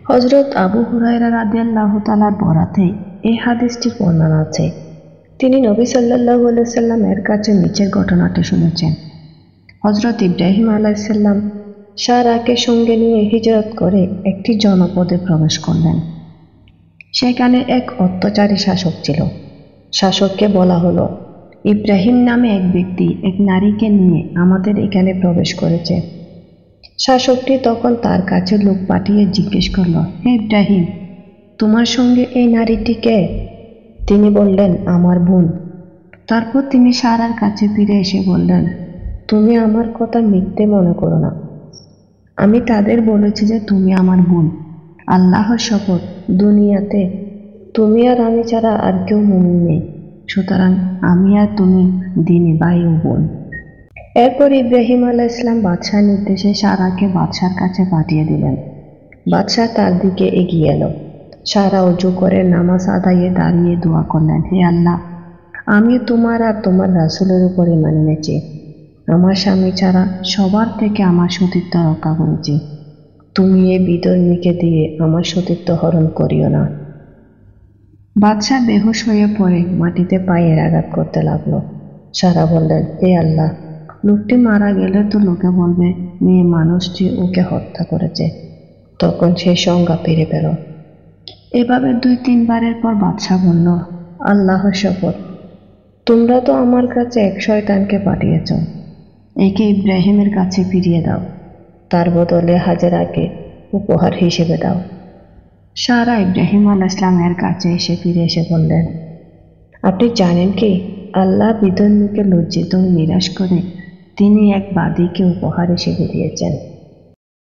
হযরত আবু হুরায়রা রাদিয়াল্লাহু তাআলার বরাতে এই হাদিসটির বর্ণনা আছে। তিনি নবী সাল্লাল্লাহু আলাইহি সাল্লামের কাছে নিচের ঘটনাটি শুনেছেন। হযরত ইব্রাহিম আলাইহিস সালাম সারাকে সঙ্গে নিয়ে হিজরত করে একটি জনপদে প্রবেশ করলেন। সেখানে এক অত্যাচারী শাসক ছিল। শাসককে বলা হলো, ইব্রাহিম নামে এক ব্যক্তি এক নারীকে নিয়ে আমাদের এখানে প্রবেশ করেছে। শাসকটি তখন তার কাছে লোক পাঠিয়ে জিজ্ঞেস করল, হে ইব্রাহিম, তোমার সঙ্গে এই নারীটি কে? তিনি বললেন, আমার বোন। তারপর তিনি সারার কাছে ফিরে এসে বললেন, তুমি আমার কথা মিথ্যে মনে করো না। আমি তাদের বলেছি যে তুমি আমার বোন। আল্লাহর শপথ, দুনিয়াতে তুমি আর আমি ছাড়া আর কেউ মুমিন নেই, সুতরাং আমি আর তুমি দিনে ভাই ও বোন। এরপর ইব্রাহিম আলাইহিস সালাম বাদশার নির্দেশে সারাকে বাদশার কাছে পাঠিয়ে দিলেন। বাদশাহ তার দিকে এগিয়ে এলো। সারা অজু করে নামাজ আদায়ে দাঁড়িয়ে দোয়া করলেন, হে আল্লাহ, আমি তোমার আর তোমার রাসূলের উপর ঈমান এনেছি। আমার স্বামী ছাড়া সবার থেকে আমার সতীত্ব রক্ষা করেছি। তুমি এই বিধর্মীকে দিয়ে আমার সতীত্ব হরণ করিও না। বাদশাহ বেহুশ হয়ে পড়ে মাটিতে পায়ের আঘাত করতে লাগলো। সারা বললেন, হে আল্লাহ, লোকটি মারা গেলে তো লোকে বলবে মেয়ে মানুষটি ওকে হত্যা করেছে। তখন সে সংজ্ঞা ফিরে পেল। এভাবে 2-3 বারের পর বাদশাহ বলল, আল্লাহর শপথ, তোমরা তো আমার কাছে এক শয়তানকে পাঠিয়েছ। একে ইব্রাহিমের কাছে ফিরিয়ে দাও, তার বদলে হাজেরাকে উপহার হিসেবে দাও। সারা ইব্রাহিম আলাইহিস সালামের কাছে ফিরে এসে বললেন, আপনি জানেন কি, আল্লাহ বিধর্মীকে লজ্জিত ও নিরাশ করে তিনি এক বাদীকে উপহার হিসেবে দিয়েছেন।